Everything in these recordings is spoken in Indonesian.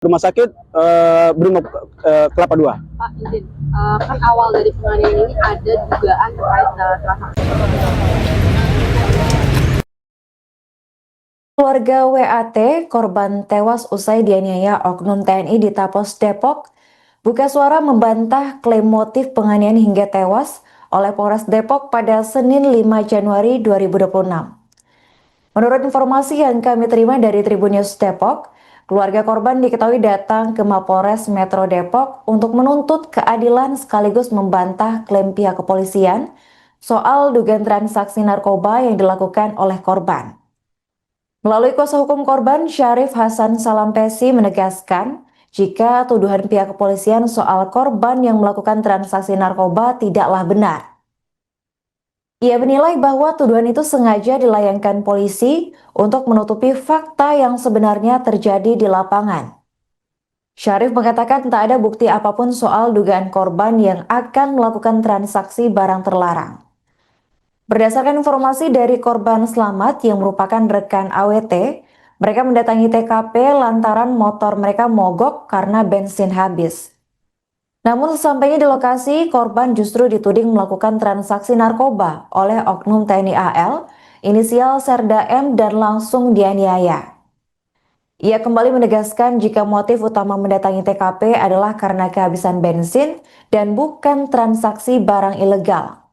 Rumah sakit Brimob Kelapa II. Pak, izin, kan awal dari penganiayaan ini ada dugaan terkait transaksi. Keluarga WAT, korban tewas usai dianiaya oknum TNI di Tapos, Depok, buka suara membantah klaim motif penganiayaan hingga tewas oleh Polres Depok pada Senin 5 Januari 2026. Menurut informasi yang kami terima dari Tribun News Depok, keluarga korban diketahui datang ke Mapolres Metro Depok untuk menuntut keadilan sekaligus membantah klaim pihak kepolisian soal dugaan transaksi narkoba yang dilakukan oleh korban. Melalui kuasa hukum korban, Syarif Hasan Salampesi menegaskan jika tuduhan pihak kepolisian soal korban yang melakukan transaksi narkoba tidaklah benar. Ia menilai bahwa tuduhan itu sengaja dilayangkan polisi untuk menutupi fakta yang sebenarnya terjadi di lapangan. Syarif mengatakan tak ada bukti apapun soal dugaan korban yang akan melakukan transaksi barang terlarang. Berdasarkan informasi dari korban selamat yang merupakan rekan AWT, mereka mendatangi TKP lantaran motor mereka mogok karena bensin habis. Namun sesampainya di lokasi, korban justru dituding melakukan transaksi narkoba oleh oknum TNI AL, inisial Serda M, dan langsung dianiaya. Ia kembali menegaskan jika motif utama mendatangi TKP adalah karena kehabisan bensin dan bukan transaksi barang ilegal.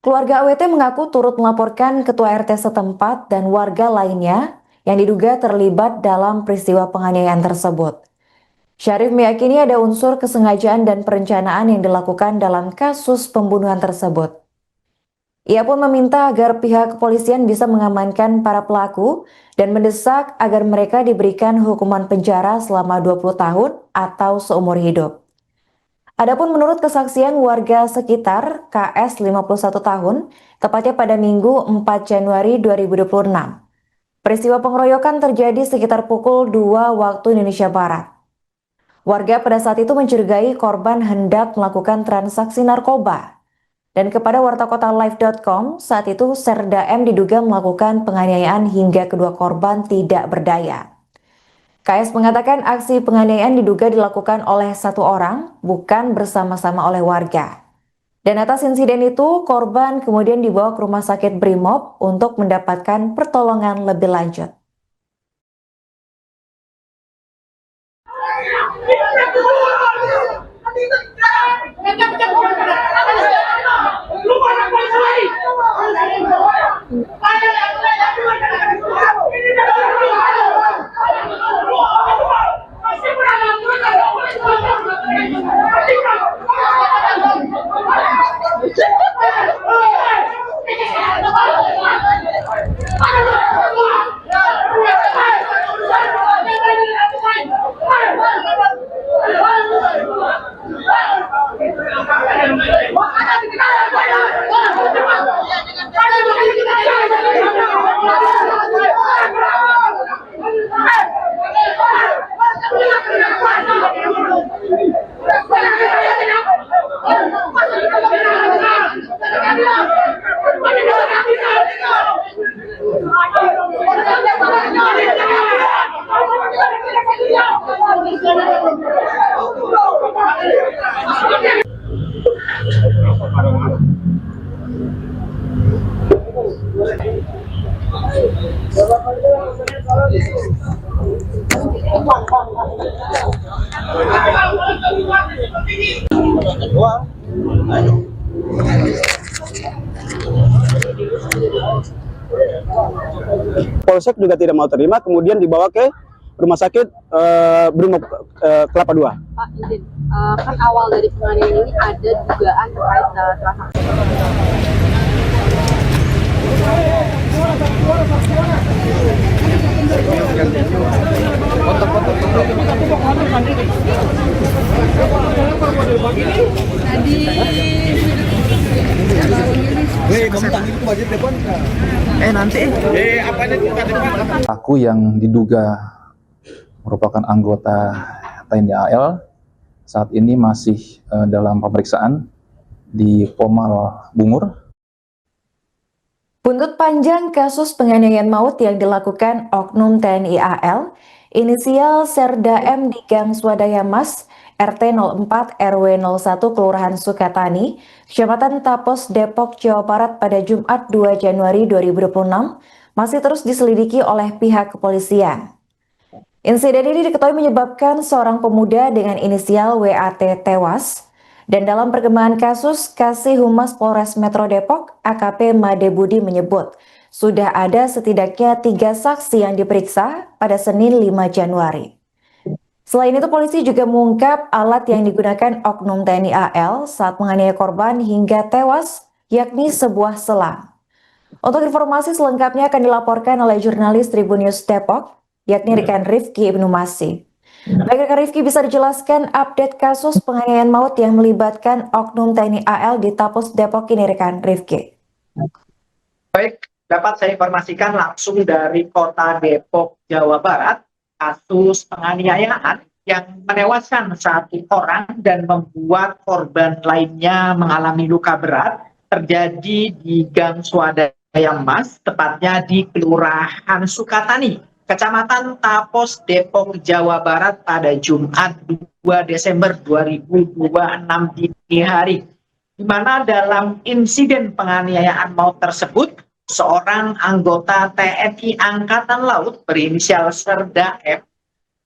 Keluarga AWT mengaku turut melaporkan ketua RT setempat dan warga lainnya yang diduga terlibat dalam peristiwa penganiayaan tersebut. Syarif meyakini ada unsur kesengajaan dan perencanaan yang dilakukan dalam kasus pembunuhan tersebut. Ia pun meminta agar pihak kepolisian bisa mengamankan para pelaku dan mendesak agar mereka diberikan hukuman penjara selama 20 tahun atau seumur hidup. Adapun menurut kesaksian warga sekitar, KS 51 tahun, tepatnya pada Minggu 4 Januari 2026. Peristiwa pengeroyokan terjadi sekitar pukul 2 waktu Indonesia Barat. Warga pada saat itu mencurigai korban hendak melakukan transaksi narkoba. Dan kepada wartakotalive.com, saat itu Serda M diduga melakukan penganiayaan hingga kedua korban tidak berdaya. KS mengatakan aksi penganiayaan diduga dilakukan oleh satu orang, bukan bersama-sama oleh warga. Dan atas insiden itu, korban kemudian dibawa ke rumah sakit Brimob untuk mendapatkan pertolongan lebih lanjut. Polsek juga tidak mau terima, kemudian dibawa ke rumah sakit Brimob Kelapa II. Pak, izin, kan awal dari penganiayaan ini ada dugaan terkait transaksi. Pelaku yang diduga merupakan anggota TNI AL saat ini masih dalam pemeriksaan di Pomal Bungur. Buntut panjang kasus penganiayaan maut yang dilakukan oknum TNI AL, inisial Serda M di Gang Swadaya Mas, RT 04 RW 01 Kelurahan Sukatani, Kecamatan Tapos, Depok, Jawa Barat pada Jumat 2 Januari 2026 masih terus diselidiki oleh pihak kepolisian. Insiden ini diketahui menyebabkan seorang pemuda dengan inisial WAT tewas. Dan dalam perkembangan kasus, Kasih Humas Polres Metro Depok, AKP Made Budi menyebut, sudah ada setidaknya 3 saksi yang diperiksa pada Senin 5 Januari. Selain itu, polisi juga mengungkap alat yang digunakan oknum TNI AL saat menganiaya korban hingga tewas, yakni sebuah selang. Untuk informasi selengkapnya akan dilaporkan oleh jurnalis Tribun News Depok, yakni rekan Rifki Ibnu Masih. Baik, rekan Rifki, bisa dijelaskan update kasus penganiayaan maut yang melibatkan oknum TNI AL di Tapos Depok ini, rekan Rifki? Baik, dapat saya informasikan langsung dari kota Depok, Jawa Barat, kasus penganiayaan yang menewaskan 1 orang dan membuat korban lainnya mengalami luka berat terjadi di Gang Swadaya Mas, tepatnya di Kelurahan Sukatani, Kecamatan Tapos, Depok, Jawa Barat pada Jumat 2 Desember 2026 dini hari. Di mana dalam insiden penganiayaan maut tersebut, seorang anggota TNI Angkatan Laut berinisial Serda M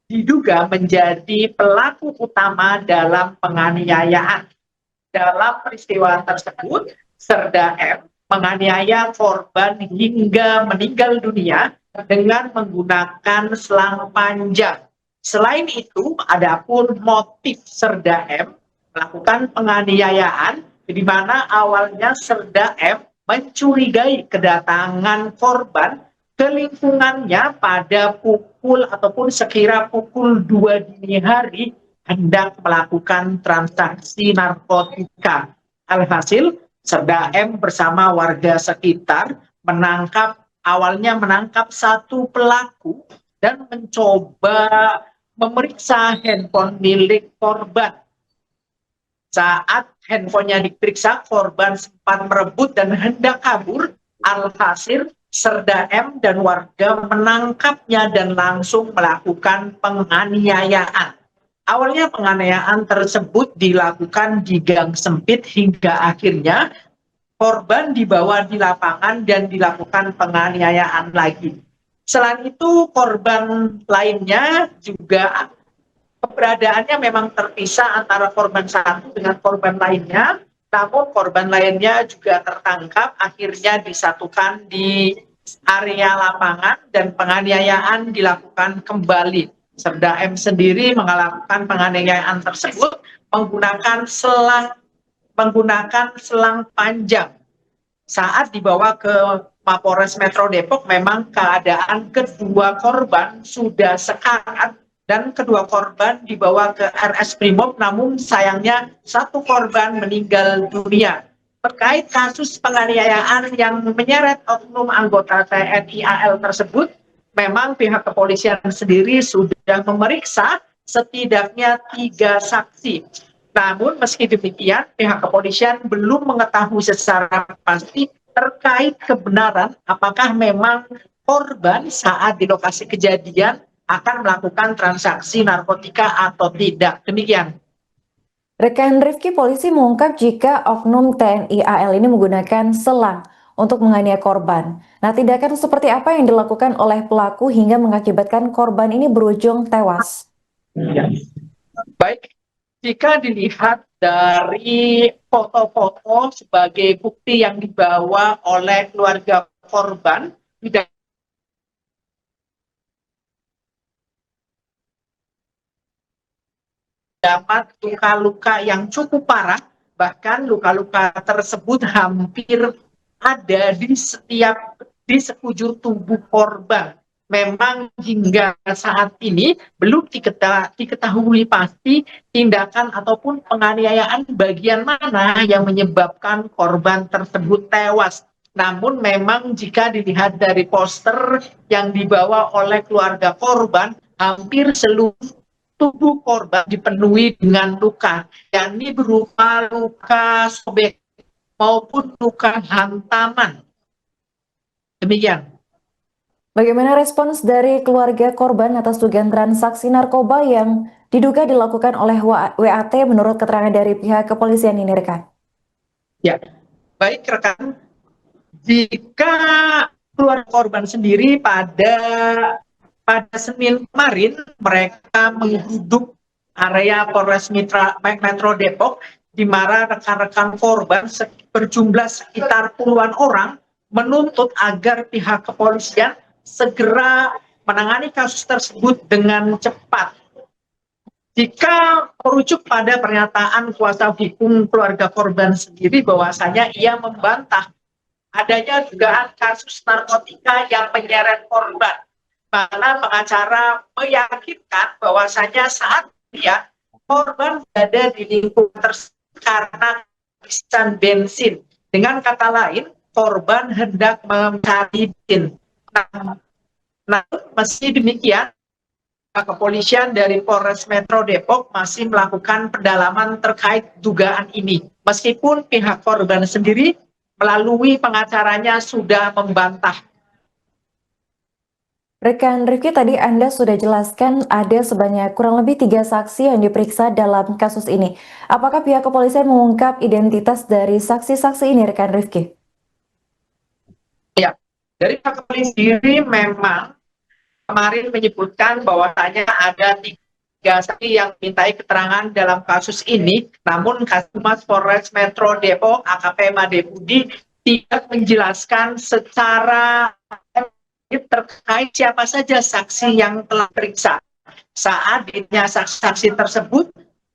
diduga menjadi pelaku utama dalam penganiayaan. Dalam peristiwa tersebut, Serda M menganiaya korban hingga meninggal dunia dengan menggunakan selang panjang. Selain itu, adapun motif Serda M melakukan penganiayaan di mana awalnya Serda M mencurigai kedatangan korban ke lingkungannya pada pukul ataupun sekira pukul 2 dini hari hendak melakukan transaksi narkotika. Alhasil, Serda M bersama warga sekitar awalnya menangkap 1 pelaku dan mencoba memeriksa handphone milik korban. Saat handphonenya diperiksa, korban sempat merebut dan hendak kabur. Alhasil, Serda M dan warga menangkapnya dan langsung melakukan penganiayaan. Awalnya penganiayaan tersebut dilakukan di gang sempit hingga akhirnya korban dibawa di lapangan dan dilakukan penganiayaan lagi. Selain itu, korban lainnya juga keberadaannya memang terpisah antara korban satu dengan korban lainnya, namun korban lainnya juga tertangkap, akhirnya disatukan di area lapangan dan penganiayaan dilakukan kembali. Serda M sendiri melakukan penganiayaan tersebut menggunakan selang panjang. Saat dibawa ke Mapolres Metro Depok, memang keadaan kedua korban sudah sekarat dan kedua korban dibawa ke RS Brimob, namun sayangnya 1 korban meninggal dunia. Terkait kasus penganiayaan yang menyeret oknum anggota TNI AL tersebut, memang pihak kepolisian sendiri sudah memeriksa setidaknya 3 saksi. Namun meski demikian, pihak kepolisian belum mengetahui secara pasti terkait kebenaran apakah memang korban saat di lokasi kejadian akan melakukan transaksi narkotika atau tidak. Demikian. Rekan Rifki, polisi mengungkap jika oknum TNI AL ini menggunakan selang untuk menganiaya korban. Nah, tindakan seperti apa yang dilakukan oleh pelaku hingga mengakibatkan korban ini berujung tewas? Ya. Baik, jika dilihat dari foto-foto sebagai bukti yang dibawa oleh keluarga korban, tidak dapat luka-luka yang cukup parah, bahkan luka-luka tersebut hampir ada di sekujur tubuh korban. Memang hingga saat ini belum diketahui pasti tindakan ataupun penganiayaan bagian mana yang menyebabkan korban tersebut tewas. Namun memang jika dilihat dari poster yang dibawa oleh keluarga korban, hampir seluruh tubuh korban dipenuhi dengan luka, yakni berupa luka sobek maupun luka hantaman. Demikian. Bagaimana respons dari keluarga korban atas dugaan transaksi narkoba yang diduga dilakukan oleh WAT menurut keterangan dari pihak kepolisian ini, rekan? Ya, baik rekan. Jika keluarga korban sendiri pada Senin kemarin mereka menggeruduk area Polres Metro Depok, di mana rekan-rekan korban berjumlah sekitar puluhan orang menuntut agar pihak kepolisian segera menangani kasus tersebut dengan cepat. Jika merujuk pada pernyataan kuasa hukum keluarga korban sendiri bahwasanya ia membantah adanya dugaan kasus narkotika yang menyeret korban. Mana pengacara meyakinkan bahwasanya saat dia korban berada di lingkungan tersebut karena kehabisan bensin. Dengan kata lain, korban hendak mencari bensin. Nah, meski demikian, kepolisian dari Polres Metro Depok masih melakukan pendalaman terkait dugaan ini. Meskipun pihak korban sendiri melalui pengacaranya sudah membantah. Rekan Rifki, tadi Anda sudah jelaskan ada sebanyak kurang lebih 3 saksi yang diperiksa dalam kasus ini. Apakah pihak kepolisian mengungkap identitas dari saksi-saksi ini, rekan Rifki? Ya, dari pihak kepolisian sendiri memang kemarin menyebutkan bahwasanya ada 3 saksi yang dimintai keterangan dalam kasus ini, namun Kasubmas Polres Metro Depok AKP Made Budi tidak menjelaskan secara terkait siapa saja saksi yang telah periksa. Saat ditanya saksi-saksi tersebut,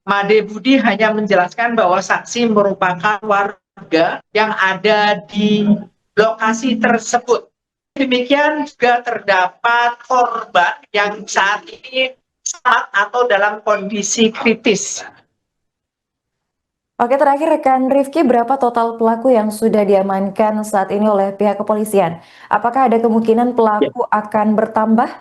Made Budi hanya menjelaskan bahwa saksi merupakan warga yang ada di lokasi tersebut. Demikian juga terdapat korban yang saat ini selamat atau dalam kondisi kritis. Oke, terakhir rekan Rifki, berapa total pelaku yang sudah diamankan saat ini oleh pihak kepolisian? Apakah ada kemungkinan pelaku akan bertambah?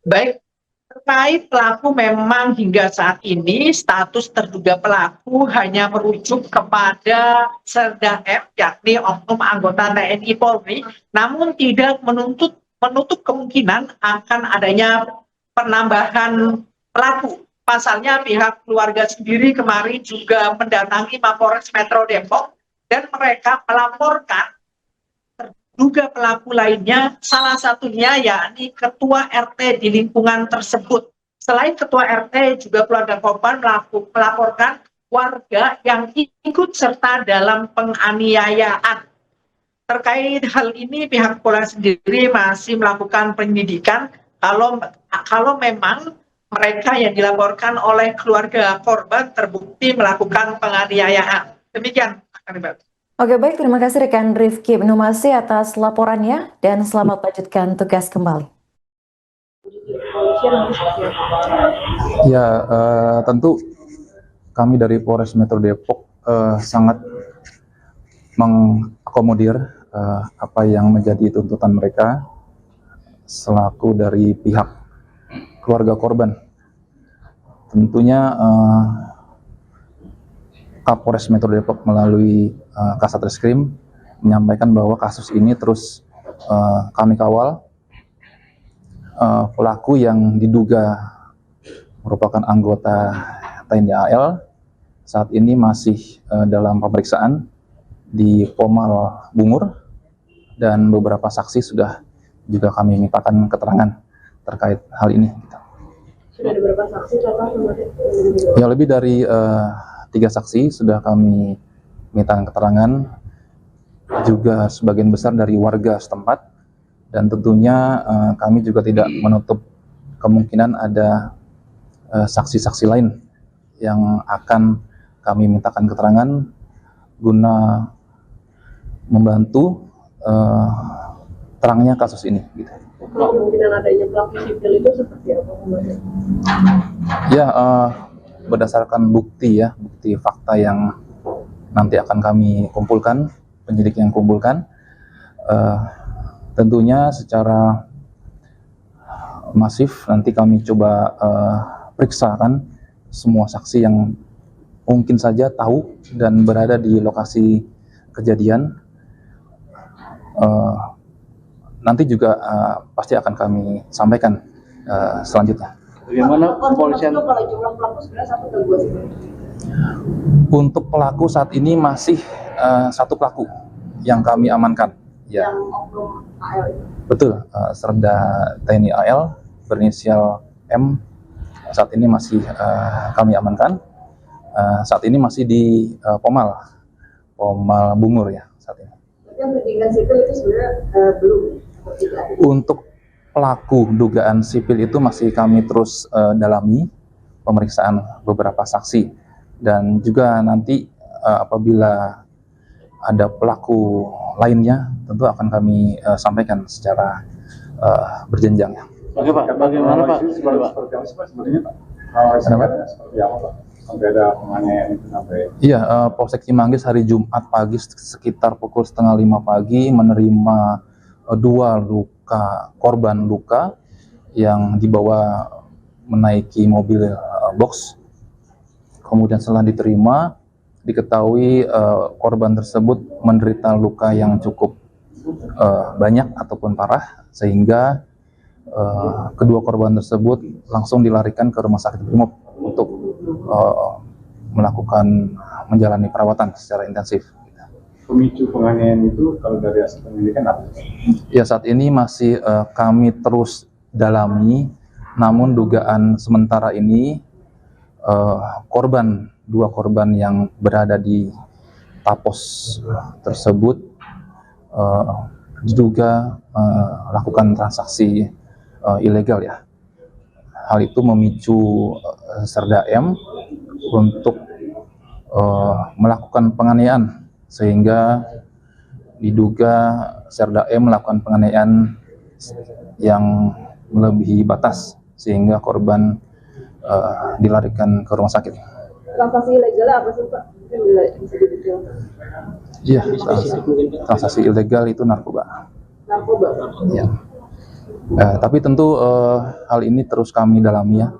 Baik, terkait pelaku memang hingga saat ini status terduga pelaku hanya merujuk kepada Serda M, yakni oknum anggota TNI Polri, namun tidak menutup kemungkinan akan adanya penambahan pelaku. Pasalnya pihak keluarga sendiri kemarin juga mendatangi Mapolres Metro Depok dan mereka melaporkan terduga pelaku lainnya, salah satunya yakni ketua RT di lingkungan tersebut. Selain ketua RT, juga keluarga korban melaporkan warga yang ikut serta dalam penganiayaan. Terkait hal ini, pihak polisi sendiri masih melakukan penyidikan kalau memang mereka yang dilaporkan oleh keluarga korban terbukti melakukan penganiayaan. Demikian, Oke, baik, terima kasih rekan Rifki Numasi atas laporannya dan selamat melanjutkan tugas kembali. Ya, tentu kami dari Polres Metro Depok sangat mengakomodir apa yang menjadi tuntutan mereka selaku dari pihak keluarga korban. Tentunya Kapolres Metro Depok melalui Kasat Reskrim menyampaikan bahwa kasus ini terus kami kawal. Pelaku yang diduga merupakan anggota TNI AL saat ini masih dalam pemeriksaan di Pomal Bungur, dan beberapa saksi sudah juga kami mintakan keterangan terkait hal ini. Sudah ada berapa saksi total? Ya, lebih dari 3 saksi sudah kami mintakan keterangan, juga sebagian besar dari warga setempat, dan tentunya kami juga tidak menutup kemungkinan ada saksi-saksi lain yang akan kami mintakan keterangan guna membantu terangnya kasus ini. Gitu. Kemungkinan adanya pelaku sipil itu seperti apa? Ya, berdasarkan bukti fakta yang nanti akan kami kumpulkan, penyidik yang kumpulkan, tentunya secara masif nanti kami coba periksakan semua saksi yang mungkin saja tahu dan berada di lokasi kejadian. nanti juga pasti akan kami sampaikan selanjutnya. Bagaimana kepolisian? Kalau jumlah pelaku sebenarnya 1 atau 2 sih? Untuk pelaku saat ini masih 1 pelaku yang kami amankan. Ya. Yang oknum AL itu? Betul, Serda TNI AL berinisial M saat ini masih kami amankan. Saat ini masih di Pomal Bungur ya saat ini. Tapi yang pendidikan sipil itu sebenarnya belum atau tidak? Untuk pelaku dugaan sipil itu masih kami terus dalami pemeriksaan beberapa saksi, dan juga nanti apabila ada pelaku lainnya tentu akan kami sampaikan secara berjenjang ya. Bagaimana Pak? Sampai ada penganiayaan itu sampai. Iya, Polsek Cimanggis hari Jumat pagi sekitar pukul 4:30 pagi menerima 2 korban luka yang dibawa menaiki mobil box. Kemudian setelah diterima, diketahui korban tersebut menderita luka yang cukup banyak ataupun parah, sehingga kedua korban tersebut langsung dilarikan ke Rumah Sakit Brimob untuk melakukan menjalani perawatan secara intensif. Pemicu penganiayaan itu kalau dari hasil penyelidikan apa? Ya, saat ini masih kami terus dalami, namun dugaan sementara ini dua korban yang berada di Tapos tersebut diduga melakukan transaksi ilegal ya. Hal itu memicu Serda M untuk melakukan penganiayaan, sehingga diduga Serda M melakukan penganiayaan yang melebihi batas sehingga korban dilarikan ke rumah sakit. Transaksi ilegalnya apa sih Pak? Mungkin bisa didetailkan. Iya, transaksi ilegal itu narkoba. Narkoba? Ya. Tapi tentu hal ini terus kami dalami ya,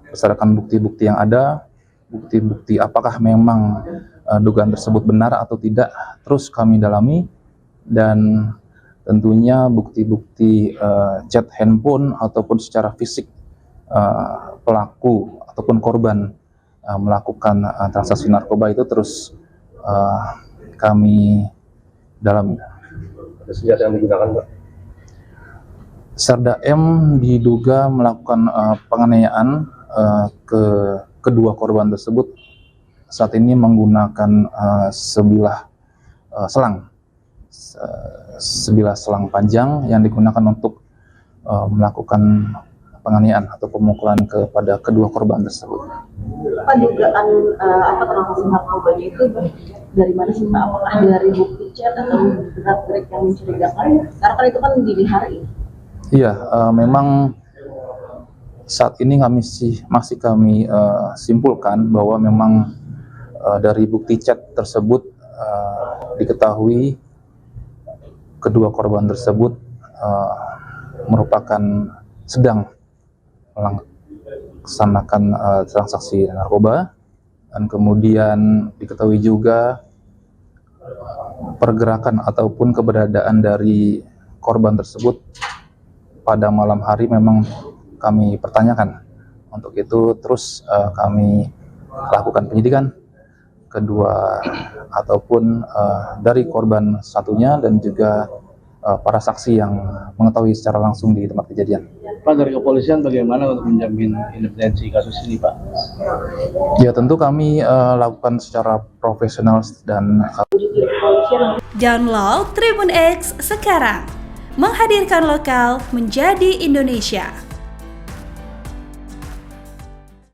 berdasarkan bukti-bukti yang ada, bukti-bukti apakah memang dugaan tersebut benar atau tidak, terus kami dalami, dan tentunya bukti-bukti chat handphone ataupun secara fisik pelaku ataupun korban melakukan transaksi narkoba itu terus kami dalami. Ada senjata yang digunakan, Pak? Serda M diduga melakukan penganiayaan ke kedua korban tersebut saat ini menggunakan sebilah selang panjang yang digunakan untuk melakukan penganiayaan atau pemukulan kepada kedua korban tersebut. Pak, dugaan transaksi narkobanya itu dari mana sih Pak? Apakah dari bukti chat atau gerak-gerik yang mencurigakan? Karena kan itu kan dini hari. Iya, memang saat ini masih kami simpulkan bahwa memang dari bukti chat tersebut diketahui kedua korban tersebut merupakan sedang melaksanakan transaksi narkoba, dan kemudian diketahui juga pergerakan ataupun keberadaan dari korban tersebut pada malam hari memang kami pertanyakan. Untuk itu terus kami lakukan penyidikan kedua ataupun dari korban satunya dan juga para saksi yang mengetahui secara langsung di tempat kejadian. Pak, dari kepolisian bagaimana untuk menjamin independensi kasus ini, Pak? Ya, tentu kami lakukan secara profesional dan Download Tribun X sekarang, menghadirkan lokal menjadi Indonesia.